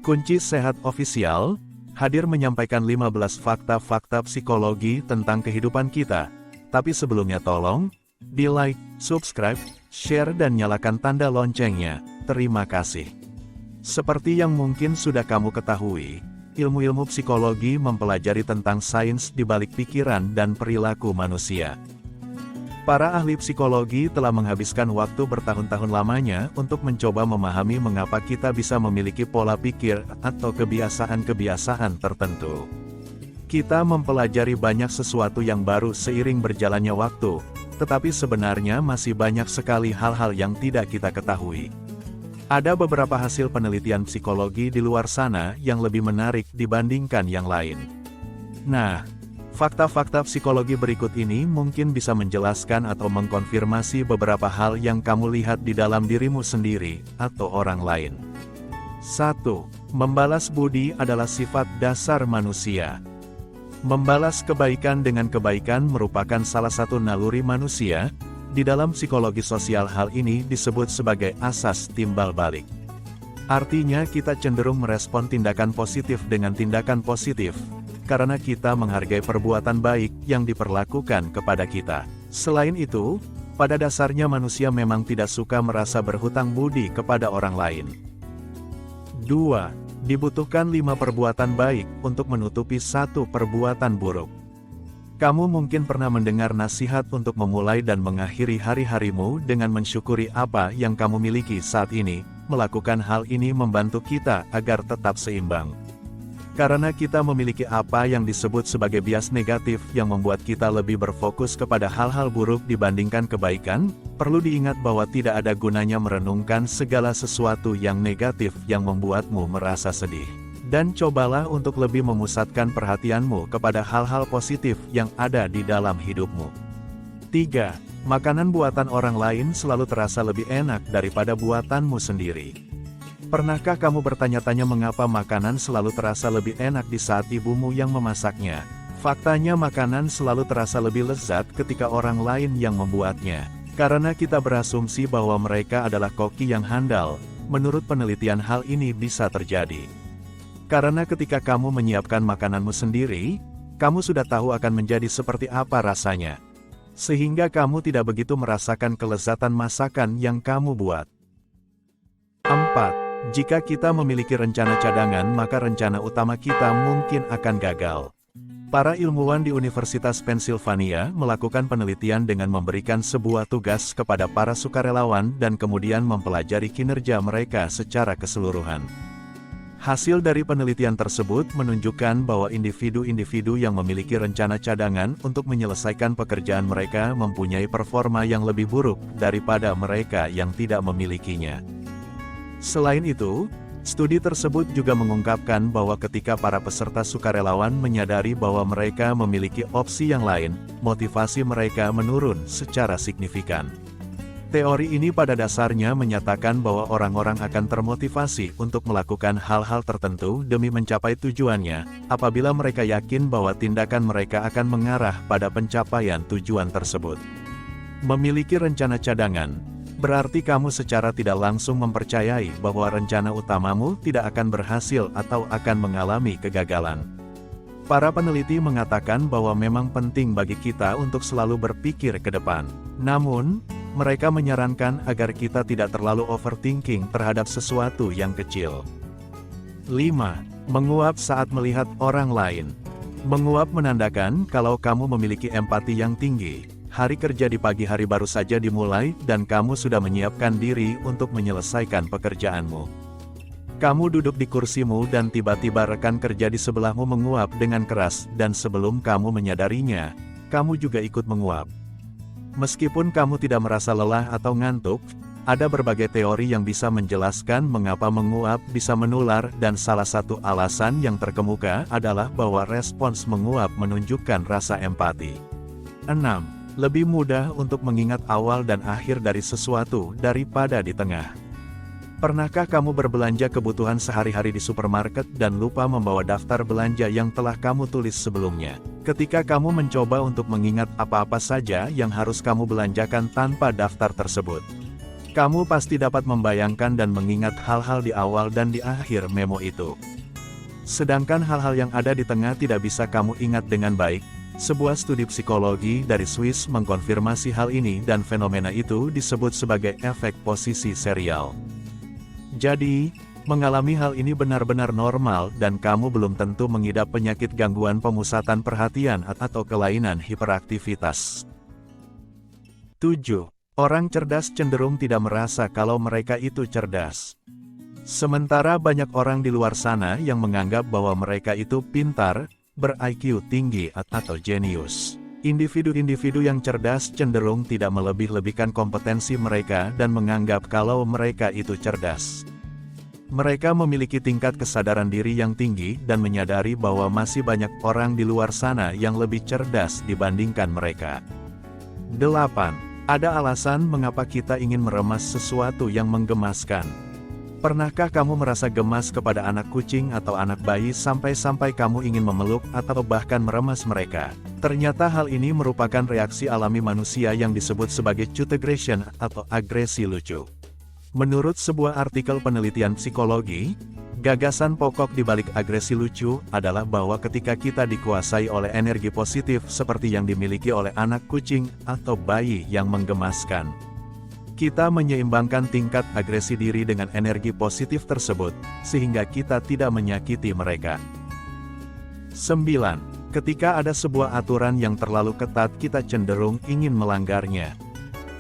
Kunci Sehat Official hadir menyampaikan 15 fakta-fakta psikologi tentang kehidupan kita. Tapi sebelumnya tolong, di like, subscribe, share dan nyalakan tanda loncengnya. Terima kasih. Seperti yang mungkin sudah kamu ketahui, ilmu-ilmu psikologi mempelajari tentang sains di balik pikiran dan perilaku manusia. Para ahli psikologi telah menghabiskan waktu bertahun-tahun lamanya untuk mencoba memahami mengapa kita bisa memiliki pola pikir atau kebiasaan-kebiasaan tertentu. Kita mempelajari banyak sesuatu yang baru seiring berjalannya waktu, tetapi sebenarnya masih banyak sekali hal-hal yang tidak kita ketahui. Ada beberapa hasil penelitian psikologi di luar sana yang lebih menarik dibandingkan yang lain. Nah, fakta-fakta psikologi berikut ini mungkin bisa menjelaskan atau mengkonfirmasi beberapa hal yang kamu lihat di dalam dirimu sendiri atau orang lain. 1. Membalas budi adalah sifat dasar manusia. Membalas kebaikan dengan kebaikan merupakan salah satu naluri manusia. Di dalam psikologi sosial hal ini disebut sebagai asas timbal balik. Artinya kita cenderung merespon tindakan positif dengan tindakan positif, karena kita menghargai perbuatan baik yang diperlakukan kepada kita. Selain itu, pada dasarnya manusia memang tidak suka merasa berhutang budi kepada orang lain. 2. Dibutuhkan 5 perbuatan baik untuk menutupi 1 perbuatan buruk. Kamu mungkin pernah mendengar nasihat untuk memulai dan mengakhiri hari-harimu dengan mensyukuri apa yang kamu miliki saat ini. Melakukan hal ini membantu kita agar tetap seimbang. Karena kita memiliki apa yang disebut sebagai bias negatif yang membuat kita lebih berfokus kepada hal-hal buruk dibandingkan kebaikan, perlu diingat bahwa tidak ada gunanya merenungkan segala sesuatu yang negatif yang membuatmu merasa sedih. Dan cobalah untuk lebih memusatkan perhatianmu kepada hal-hal positif yang ada di dalam hidupmu. 3. Makanan buatan orang lain selalu terasa lebih enak daripada buatanmu sendiri. Pernahkah kamu bertanya-tanya mengapa makanan selalu terasa lebih enak di saat ibumu yang memasaknya? Faktanya makanan selalu terasa lebih lezat ketika orang lain yang membuatnya. Karena kita berasumsi bahwa mereka adalah koki yang handal, menurut penelitian hal ini bisa terjadi. Karena ketika kamu menyiapkan makananmu sendiri, kamu sudah tahu akan menjadi seperti apa rasanya. Sehingga kamu tidak begitu merasakan kelezatan masakan yang kamu buat. 4. Jika kita memiliki rencana cadangan maka rencana utama kita mungkin akan gagal. Para ilmuwan di Universitas Pennsylvania melakukan penelitian dengan memberikan sebuah tugas kepada para sukarelawan dan kemudian mempelajari kinerja mereka secara keseluruhan. Hasil dari penelitian tersebut menunjukkan bahwa individu-individu yang memiliki rencana cadangan untuk menyelesaikan pekerjaan mereka mempunyai performa yang lebih buruk daripada mereka yang tidak memilikinya. Selain itu, studi tersebut juga mengungkapkan bahwa ketika para peserta sukarelawan menyadari bahwa mereka memiliki opsi yang lain, motivasi mereka menurun secara signifikan. Teori ini pada dasarnya menyatakan bahwa orang-orang akan termotivasi untuk melakukan hal-hal tertentu demi mencapai tujuannya, apabila mereka yakin bahwa tindakan mereka akan mengarah pada pencapaian tujuan tersebut. Memiliki rencana cadangan berarti kamu secara tidak langsung mempercayai bahwa rencana utamamu tidak akan berhasil atau akan mengalami kegagalan. Para peneliti mengatakan bahwa memang penting bagi kita untuk selalu berpikir ke depan. Namun, mereka menyarankan agar kita tidak terlalu overthinking terhadap sesuatu yang kecil. 5. Menguap saat melihat orang lain. Menguap menandakan kalau kamu memiliki empati yang tinggi. Hari kerja di pagi hari baru saja dimulai dan kamu sudah menyiapkan diri untuk menyelesaikan pekerjaanmu. Kamu duduk di kursimu dan tiba-tiba rekan kerja di sebelahmu menguap dengan keras dan sebelum kamu menyadarinya, kamu juga ikut menguap. Meskipun kamu tidak merasa lelah atau ngantuk, ada berbagai teori yang bisa menjelaskan mengapa menguap bisa menular dan salah satu alasan yang terkemuka adalah bahwa respons menguap menunjukkan rasa empati. 6. Lebih mudah untuk mengingat awal dan akhir dari sesuatu daripada di tengah. Pernahkah kamu berbelanja kebutuhan sehari-hari di supermarket dan lupa membawa daftar belanja yang telah kamu tulis sebelumnya? Ketika kamu mencoba untuk mengingat apa-apa saja yang harus kamu belanjakan tanpa daftar tersebut, Kamu pasti dapat membayangkan dan mengingat hal-hal di awal dan di akhir memo itu. Sedangkan hal-hal yang ada di tengah tidak bisa kamu ingat dengan baik. Sebuah studi psikologi dari Swiss mengkonfirmasi hal ini dan fenomena itu disebut sebagai efek posisi serial. Jadi, mengalami hal ini benar-benar normal dan kamu belum tentu mengidap penyakit gangguan pemusatan perhatian atau kelainan hiperaktivitas. 7. Orang cerdas cenderung tidak merasa kalau mereka itu cerdas. Sementara banyak orang di luar sana yang menganggap bahwa mereka itu pintar, ber-IQ tinggi atau jenius. Individu-individu yang cerdas cenderung tidak melebih-lebihkan kompetensi mereka dan menganggap kalau mereka itu cerdas. Mereka memiliki tingkat kesadaran diri yang tinggi dan menyadari bahwa masih banyak orang di luar sana yang lebih cerdas dibandingkan mereka. 8. Ada alasan mengapa kita ingin meremas sesuatu yang menggemaskan. Pernahkah kamu merasa gemas kepada anak kucing atau anak bayi sampai-sampai kamu ingin memeluk atau bahkan meremas mereka? Ternyata hal ini merupakan reaksi alami manusia yang disebut sebagai cute aggression atau agresi lucu. Menurut sebuah artikel penelitian psikologi, gagasan pokok di balik agresi lucu adalah bahwa ketika kita dikuasai oleh energi positif seperti yang dimiliki oleh anak kucing atau bayi yang menggemaskan, kita menyeimbangkan tingkat agresi diri dengan energi positif tersebut, sehingga kita tidak menyakiti mereka. 9. Ketika ada sebuah aturan yang terlalu ketat kita cenderung ingin melanggarnya.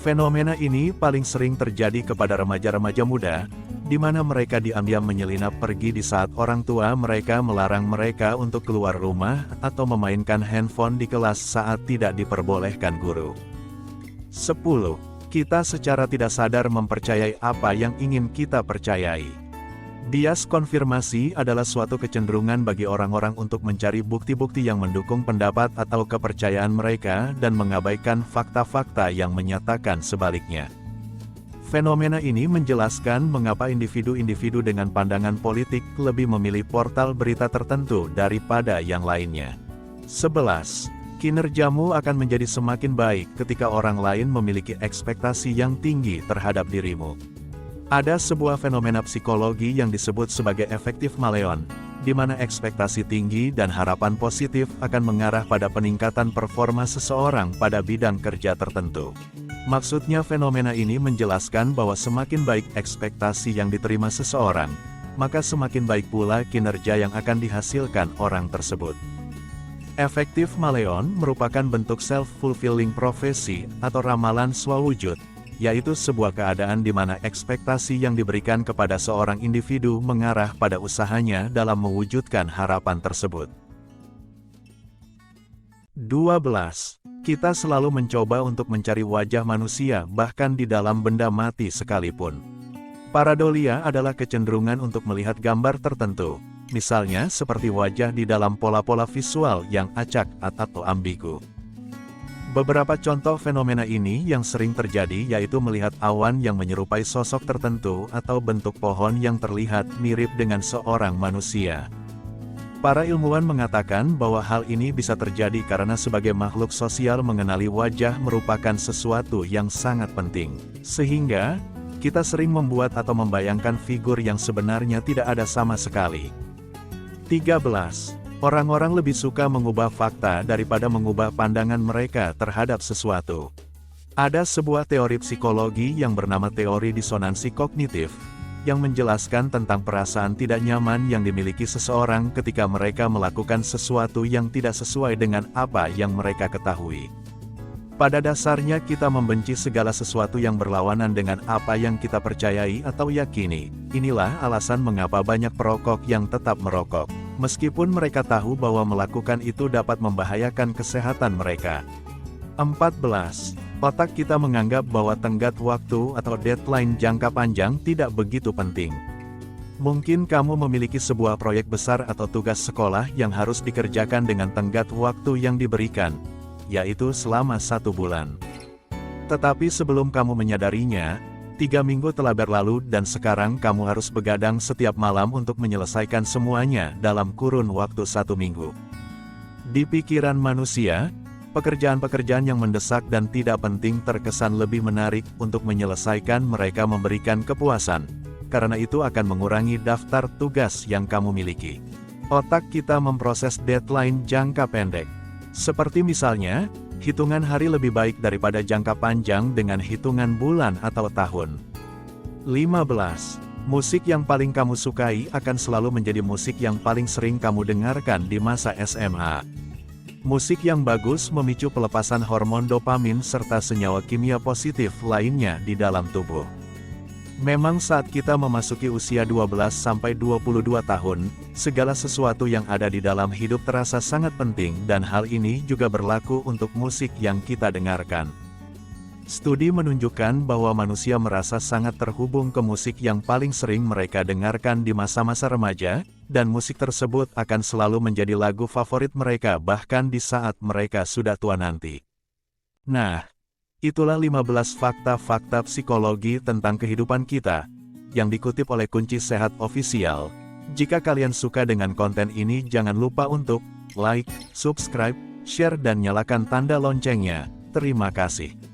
Fenomena ini paling sering terjadi kepada remaja-remaja muda, di mana mereka diam-diam menyelinap pergi di saat orang tua mereka melarang mereka untuk keluar rumah atau memainkan handphone di kelas saat tidak diperbolehkan guru. 10. Kita secara tidak sadar mempercayai apa yang ingin kita percayai. Bias konfirmasi adalah suatu kecenderungan bagi orang-orang untuk mencari bukti-bukti yang mendukung pendapat atau kepercayaan mereka dan mengabaikan fakta-fakta yang menyatakan sebaliknya. Fenomena ini menjelaskan mengapa individu-individu dengan pandangan politik lebih memilih portal berita tertentu daripada yang lainnya. 11. Kinerjamu akan menjadi semakin baik ketika orang lain memiliki ekspektasi yang tinggi terhadap dirimu. Ada sebuah fenomena psikologi yang disebut sebagai efektif maleon, di mana ekspektasi tinggi dan harapan positif akan mengarah pada peningkatan performa seseorang pada bidang kerja tertentu. Maksudnya fenomena ini menjelaskan bahwa semakin baik ekspektasi yang diterima seseorang, maka semakin baik pula kinerja yang akan dihasilkan orang tersebut. Efektif maleon merupakan bentuk self-fulfilling prophecy atau ramalan swawujud, yaitu sebuah keadaan di mana ekspektasi yang diberikan kepada seorang individu mengarah pada usahanya dalam mewujudkan harapan tersebut. 12. Kita selalu mencoba untuk mencari wajah manusia bahkan di dalam benda mati sekalipun. Pareidolia adalah kecenderungan untuk melihat gambar tertentu, misalnya seperti wajah di dalam pola-pola visual yang acak atau ambigu. Beberapa contoh fenomena ini yang sering terjadi yaitu melihat awan yang menyerupai sosok tertentu atau bentuk pohon yang terlihat mirip dengan seorang manusia. Para ilmuwan mengatakan bahwa hal ini bisa terjadi karena sebagai makhluk sosial mengenali wajah merupakan sesuatu yang sangat penting. Sehingga, kita sering membuat atau membayangkan figur yang sebenarnya tidak ada sama sekali. 13. Orang-orang lebih suka mengubah fakta daripada mengubah pandangan mereka terhadap sesuatu. Ada sebuah teori psikologi yang bernama teori disonansi kognitif, yang menjelaskan tentang perasaan tidak nyaman yang dimiliki seseorang ketika mereka melakukan sesuatu yang tidak sesuai dengan apa yang mereka ketahui. Pada dasarnya kita membenci segala sesuatu yang berlawanan dengan apa yang kita percayai atau yakini. Inilah alasan mengapa banyak perokok yang tetap merokok, meskipun mereka tahu bahwa melakukan itu dapat membahayakan kesehatan mereka. 14. Otak kita menganggap bahwa tenggat waktu atau deadline jangka panjang tidak begitu penting. Mungkin kamu memiliki sebuah proyek besar atau tugas sekolah yang harus dikerjakan dengan tenggat waktu yang diberikan, yaitu selama 1 bulan. Tetapi sebelum kamu menyadarinya, 3 minggu telah berlalu dan sekarang kamu harus begadang setiap malam untuk menyelesaikan semuanya dalam kurun waktu 1 minggu. Di pikiran manusia, Pekerjaan-pekerjaan yang mendesak dan tidak penting terkesan lebih menarik untuk menyelesaikan mereka memberikan kepuasan. Karena itu akan mengurangi daftar tugas yang kamu miliki. Otak kita memproses deadline jangka pendek. Seperti misalnya, hitungan hari lebih baik daripada jangka panjang dengan hitungan bulan atau tahun. 15. Musik yang paling kamu sukai akan selalu menjadi musik yang paling sering kamu dengarkan di masa SMA. Musik yang bagus memicu pelepasan hormon dopamin serta senyawa kimia positif lainnya di dalam tubuh. Memang saat kita memasuki usia 12-22 tahun, segala sesuatu yang ada di dalam hidup terasa sangat penting dan hal ini juga berlaku untuk musik yang kita dengarkan. Studi menunjukkan bahwa manusia merasa sangat terhubung ke musik yang paling sering mereka dengarkan di masa-masa remaja, dan musik tersebut akan selalu menjadi lagu favorit mereka bahkan di saat mereka sudah tua nanti. Nah, itulah 15 fakta-fakta psikologi tentang kehidupan kita, yang dikutip oleh Kunci Sehat Official. Jika kalian suka dengan konten ini jangan lupa untuk like, subscribe, share dan nyalakan tanda loncengnya. Terima kasih.